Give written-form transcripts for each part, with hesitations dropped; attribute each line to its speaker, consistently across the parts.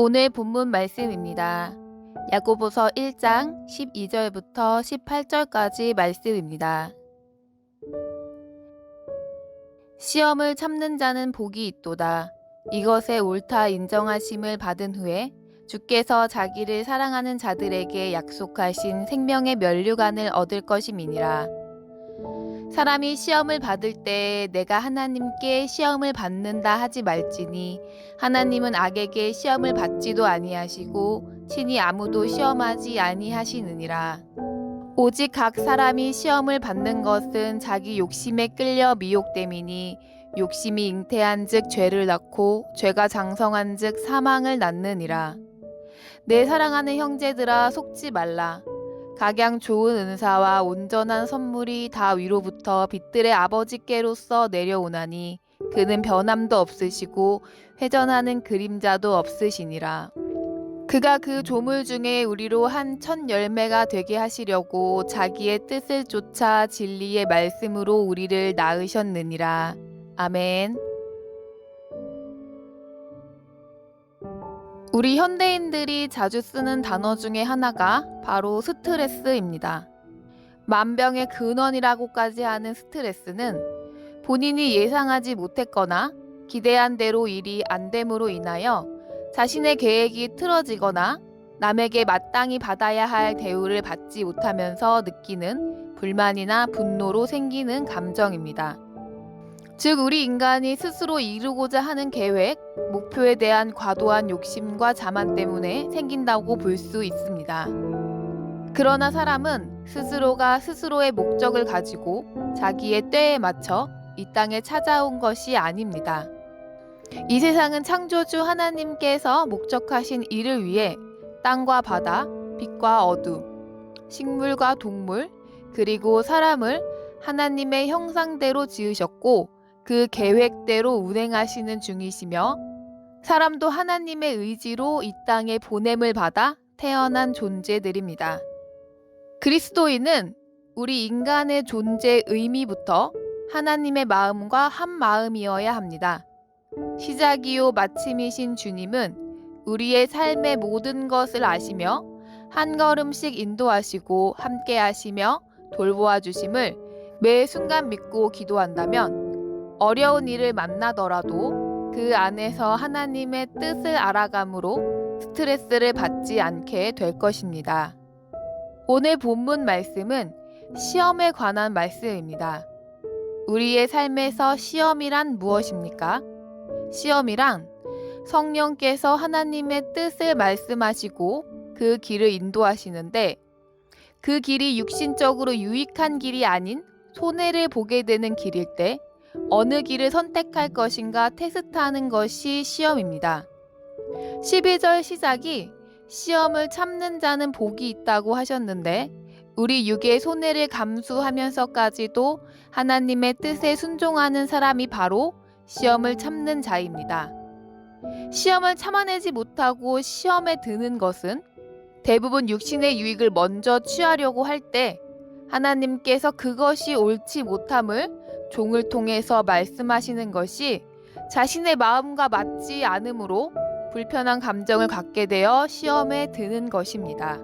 Speaker 1: 오늘 본문 말씀입니다. 야고보서 1장 12절부터 18절까지 말씀입니다. 시험을 참는 자는 복이 있도다. 이것에 옳다 인정하심을 받은 후에 주께서 자기를 사랑하는 자들에게 약속하신 생명의 면류관을 얻을 것임이니라. 사람이 시험을 받을 때 내가 하나님께 시험을 받는다 하지 말지니 하나님은 악에게 시험을 받지도 아니하시고 친히 아무도 시험하지 아니하시느니라. 오직 각 사람이 시험을 받는 것은 자기 욕심에 끌려 미혹됨이니 욕심이 잉태한즉 죄를 낳고 죄가 장성한즉 사망을 낳느니라. 내 사랑하는 형제들아 속지 말라. 각양 좋은 은사와 온전한 선물이 다 위로부터 빛들의 아버지께로서 내려오나니 그는 변함도 없으시고 회전하는 그림자도 없으시니라. 그가 그 조물 중에 우리로 한 첫 열매가 되게 하시려고 자기의 뜻을 쫓아 진리의 말씀으로 우리를 낳으셨느니라. 아멘. 우리 현대인들이 자주 쓰는 단어 중에 하나가 바로 스트레스입니다. 만병의 근원이라고까지 하는 스트레스는 본인이 예상하지 못했거나 기대한 대로 일이 안 됨으로 인하여 자신의 계획이 틀어지거나 남에게 마땅히 받아야 할 대우를 받지 못하면서 느끼는 불만이나 분노로 생기는 감정입니다. 즉 우리 인간이 스스로 이루고자 하는 계획, 목표에 대한 과도한 욕심과 자만 때문에 생긴다고 볼 수 있습니다. 그러나 사람은 스스로가 스스로의 목적을 가지고 자기의 때에 맞춰 이 땅에 찾아온 것이 아닙니다. 이 세상은 창조주 하나님께서 목적하신 일을 위해 땅과 바다, 빛과 어둠, 식물과 동물, 그리고 사람을 하나님의 형상대로 지으셨고 그 계획대로 운행하시는 중이시며 사람도 하나님의 의지로 이 땅에 보냄을 받아 태어난 존재들입니다. 그리스도인은 우리 인간의 존재 의미부터 하나님의 마음과 한 마음이어야 합니다. 시작이요 마침이신 주님은 우리의 삶의 모든 것을 아시며 한 걸음씩 인도하시고 함께 하시며 돌보아 주심을 매 순간 믿고 기도한다면 어려운 일을 만나더라도 그 안에서 하나님의 뜻을 알아감으로 스트레스를 받지 않게 될 것입니다. 오늘 본문 말씀은 시험에 관한 말씀입니다. 우리의 삶에서 시험이란 무엇입니까? 시험이란 성령께서 하나님의 뜻을 말씀하시고 그 길을 인도하시는데 그 길이 육신적으로 유익한 길이 아닌 손해를 보게 되는 길일 때 어느 길을 선택할 것인가 테스트하는 것이 시험입니다. 12절 시작이 시험을 참는 자는 복이 있다고 하셨는데 우리 육의 손해를 감수하면서까지도 하나님의 뜻에 순종하는 사람이 바로 시험을 참는 자입니다. 시험을 참아내지 못하고 시험에 드는 것은 대부분 육신의 유익을 먼저 취하려고 할 때 하나님께서 그것이 옳지 못함을 종을 통해서 말씀하시는 것이 자신의 마음과 맞지 않으므로 불편한 감정을 갖게 되어 시험에 드는 것입니다.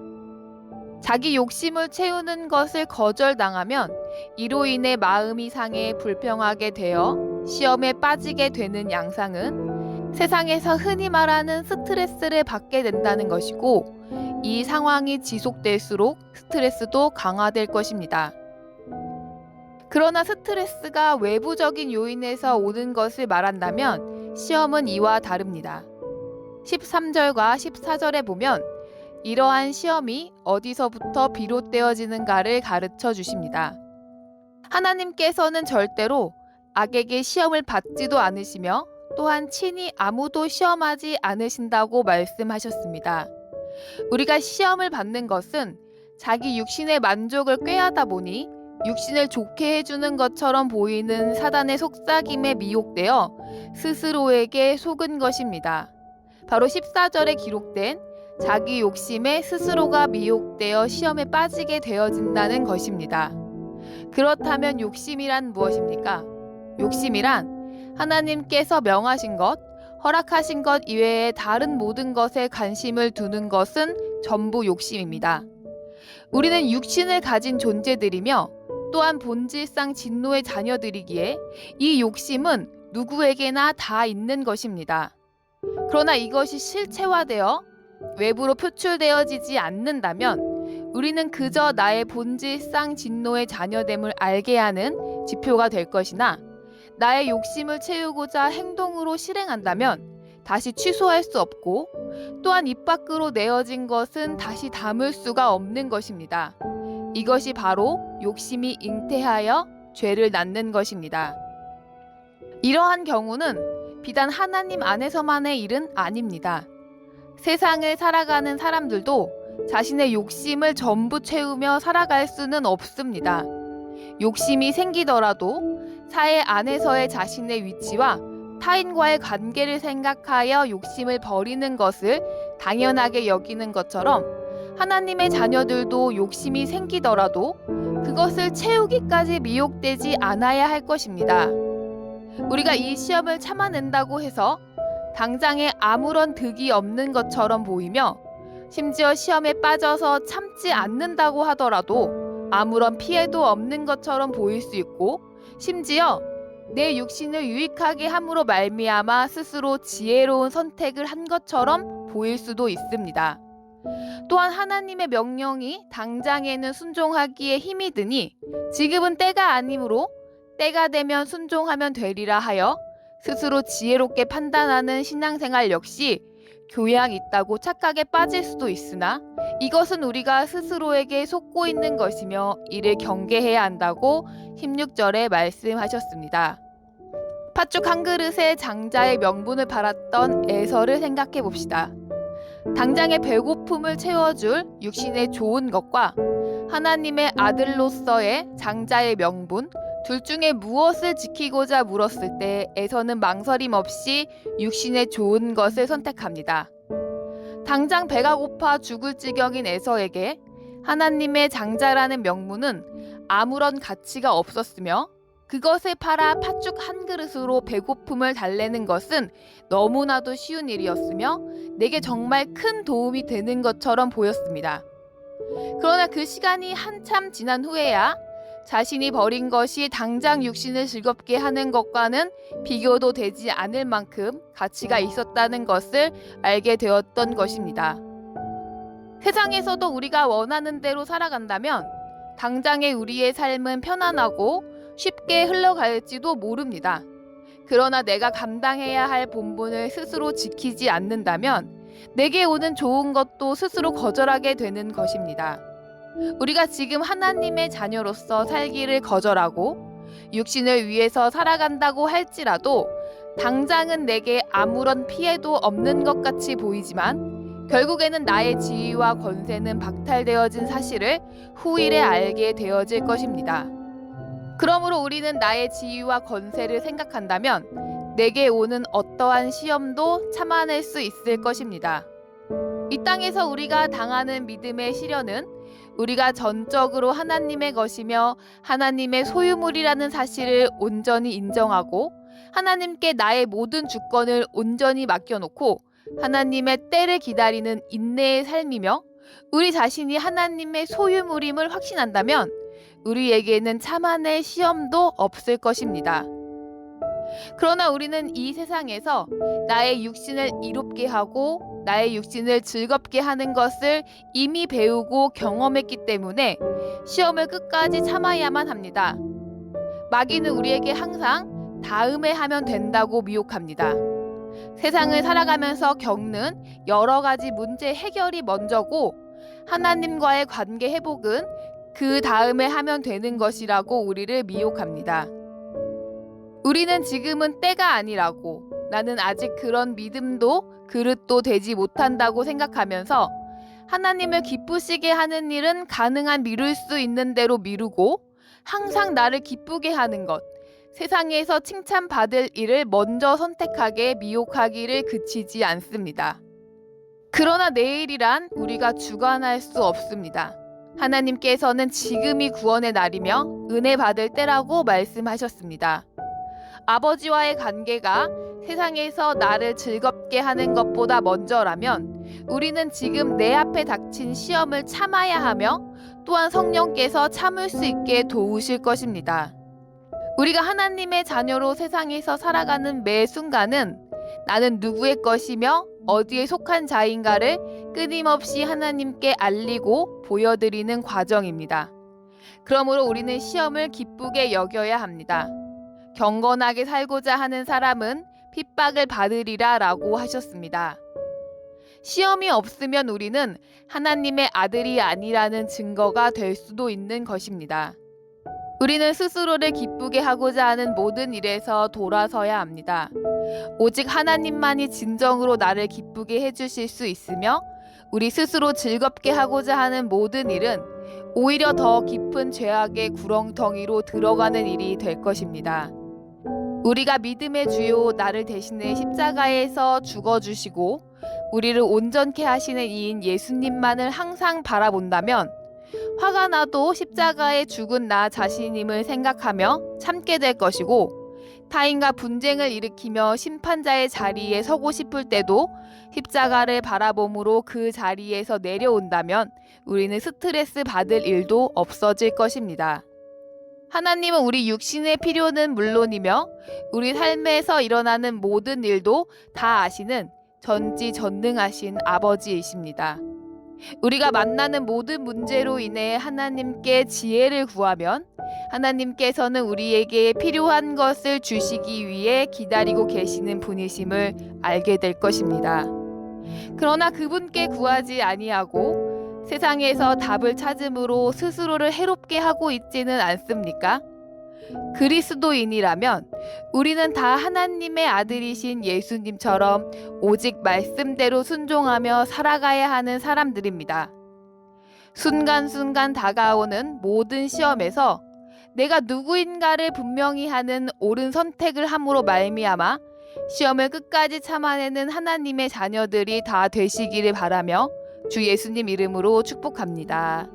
Speaker 1: 자기 욕심을 채우는 것을 거절당하면 이로 인해 마음이 상해 불평하게 되어 시험에 빠지게 되는 양상은 세상에서 흔히 말하는 스트레스를 받게 된다는 것이고 이 상황이 지속될수록 스트레스도 강화될 것입니다. 그러나 스트레스가 외부적인 요인에서 오는 것을 말한다면 시험은 이와 다릅니다. 13절과 14절에 보면 이러한 시험이 어디서부터 비롯되어지는가를 가르쳐 주십니다. 하나님께서는 절대로 악에게 시험을 받지도 않으시며 또한 친히 아무도 시험하지 않으신다고 말씀하셨습니다. 우리가 시험을 받는 것은 자기 육신의 만족을 꾀하다 보니 육신을 좋게 해주는 것처럼 보이는 사단의 속삭임에 미혹되어 스스로에게 속은 것입니다. 바로 14절에 기록된 자기 욕심에 스스로가 미혹되어 시험에 빠지게 되어진다는 것입니다. 그렇다면 욕심이란 무엇입니까? 욕심이란 하나님께서 명하신 것, 허락하신 것 이외에 다른 모든 것에 관심을 두는 것은 전부 욕심입니다. 우리는 육신을 가진 존재들이며 또한 본질상 진노의 자녀들이기에 이 욕심은 누구에게나 다 있는 것입니다. 그러나 이것이 실체화되어 외부로 표출되어지지 않는다면 우리는 그저 나의 본질상 진노의 자녀됨을 알게 하는 지표가 될 것이나 나의 욕심을 채우고자 행동으로 실행한다면 다시 취소할 수 없고 또한 입 밖으로 내어진 것은 다시 담을 수가 없는 것입니다. 이것이 바로 욕심이 잉태하여 죄를 낳는 것입니다. 이러한 경우는 비단 하나님 안에서만의 일은 아닙니다. 세상을 살아가는 사람들도 자신의 욕심을 전부 채우며 살아갈 수는 없습니다. 욕심이 생기더라도 사회 안에서의 자신의 위치와 타인과의 관계를 생각하여 욕심을 버리는 것을 당연하게 여기는 것처럼 하나님의 자녀들도 욕심이 생기더라도 그것을 채우기까지 미혹되지 않아야 할 것입니다. 우리가 이 시험을 참아낸다고 해서 당장에 아무런 득이 없는 것처럼 보이며 심지어 시험에 빠져서 참지 않는다고 하더라도 아무런 피해도 없는 것처럼 보일 수 있고 심지어 내 육신을 유익하게 함으로 말미암아 스스로 지혜로운 선택을 한 것처럼 보일 수도 있습니다. 또한 하나님의 명령이 당장에는 순종하기에 힘이 드니 지금은 때가 아니므로 때가 되면 순종하면 되리라 하여 스스로 지혜롭게 판단하는 신앙생활 역시 교양 있다고 착각에 빠질 수도 있으나 이것은 우리가 스스로에게 속고 있는 것이며 이를 경계해야 한다고 16절에 말씀하셨습니다. 팥죽 한 그릇에 장자의 명분을 팔았던 에서를 생각해 봅시다. 당장의 배고픔을 채워줄 육신의 좋은 것과 하나님의 아들로서의 장자의 명분 둘 중에 무엇을 지키고자 물었을 때 에서는 망설임 없이 육신의 좋은 것을 선택합니다. 당장 배가 고파 죽을 지경인 에서에게 하나님의 장자라는 명분은 아무런 가치가 없었으며 그것을 팔아 팥죽 한 그릇으로 배고픔을 달래는 것은 너무나도 쉬운 일이었으며 내게 정말 큰 도움이 되는 것처럼 보였습니다. 그러나 그 시간이 한참 지난 후에야 자신이 버린 것이 당장 육신을 즐겁게 하는 것과는 비교도 되지 않을 만큼 가치가 있었다는 것을 알게 되었던 것입니다. 세상에서도 우리가 원하는 대로 살아간다면 당장의 우리의 삶은 편안하고 쉽게 흘러갈지도 모릅니다. 그러나 내가 감당해야 할 본분을 스스로 지키지 않는다면 내게 오는 좋은 것도 스스로 거절하게 되는 것입니다. 우리가 지금 하나님의 자녀로서 살기를 거절하고 육신을 위해서 살아간다고 할지라도 당장은 내게 아무런 피해도 없는 것 같이 보이지만 결국에는 나의 지위와 권세는 박탈되어진 사실을 후일에 알게 되어질 것입니다. 그러므로 우리는 나의 지위와 권세를 생각한다면 내게 오는 어떠한 시험도 참아낼 수 있을 것입니다. 이 땅에서 우리가 당하는 믿음의 시련은 우리가 전적으로 하나님의 것이며 하나님의 소유물이라는 사실을 온전히 인정하고 하나님께 나의 모든 주권을 온전히 맡겨놓고 하나님의 때를 기다리는 인내의 삶이며 우리 자신이 하나님의 소유물임을 확신한다면 우리에게는 참아낼 시험도 없을 것입니다. 그러나 우리는 이 세상에서 나의 육신을 이롭게 하고 나의 육신을 즐겁게 하는 것을 이미 배우고 경험했기 때문에 시험을 끝까지 참아야만 합니다. 마귀는 우리에게 항상 다음에 하면 된다고 미혹합니다. 세상을 살아가면서 겪는 여러 가지 문제 해결이 먼저고 하나님과의 관계 회복은 그 다음에 하면 되는 것이라고 우리를 미혹합니다. 우리는 지금은 때가 아니라고 나는 아직 그런 믿음도 그릇도 되지 못한다고 생각하면서 하나님을 기쁘시게 하는 일은 가능한 미룰 수 있는 대로 미루고 항상 나를 기쁘게 하는 것, 세상에서 칭찬받을 일을 먼저 선택하게 미혹하기를 그치지 않습니다. 그러나 내일이란 우리가 주관할 수 없습니다. 하나님께서는 지금이 구원의 날이며 은혜 받을 때라고 말씀하셨습니다. 아버지와의 관계가 세상에서 나를 즐겁게 하는 것보다 먼저라면 우리는 지금 내 앞에 닥친 시험을 참아야 하며 또한 성령께서 참을 수 있게 도우실 것입니다. 우리가 하나님의 자녀로 세상에서 살아가는 매 순간은 나는 누구의 것이며 어디에 속한 자인가를 끊임없이 하나님께 알리고 보여드리는 과정입니다. 그러므로 우리는 시험을 기쁘게 여겨야 합니다. 경건하게 살고자 하는 사람은 핍박을 받으리라 라고 하셨습니다. 시험이 없으면 우리는 하나님의 아들이 아니라는 증거가 될 수도 있는 것입니다. 우리는 스스로를 기쁘게 하고자 하는 모든 일에서 돌아서야 합니다. 오직 하나님만이 진정으로 나를 기쁘게 해주실 수 있으며 우리 스스로 즐겁게 하고자 하는 모든 일은 오히려 더 깊은 죄악의 구렁텅이로 들어가는 일이 될 것입니다. 우리가 믿음의 주요 나를 대신해 십자가에서 죽어주시고 우리를 온전케 하시는 이인 예수님만을 항상 바라본다면 화가 나도 십자가에 죽은 나 자신임을 생각하며 참게 될 것이고 타인과 분쟁을 일으키며 심판자의 자리에 서고 싶을 때도 십자가를 바라봄으로 그 자리에서 내려온다면 우리는 스트레스 받을 일도 없어질 것입니다. 하나님은 우리 육신의 필요는 물론이며 우리 삶에서 일어나는 모든 일도 다 아시는 전지전능하신 아버지이십니다. 우리가 만나는 모든 문제로 인해 하나님께 지혜를 구하면 하나님께서는 우리에게 필요한 것을 주시기 위해 기다리고 계시는 분이심을 알게 될 것입니다. 그러나 그분께 구하지 아니하고 세상에서 답을 찾음으로 스스로를 해롭게 하고 있지는 않습니까? 그리스도인이라면 우리는 다 하나님의 아들이신 예수님처럼 오직 말씀대로 순종하며 살아가야 하는 사람들입니다. 순간순간 다가오는 모든 시험에서 내가 누구인가를 분명히 하는 옳은 선택을 함으로 말미암아 시험을 끝까지 참아내는 하나님의 자녀들이 다 되시기를 바라며 주 예수님 이름으로 축복합니다.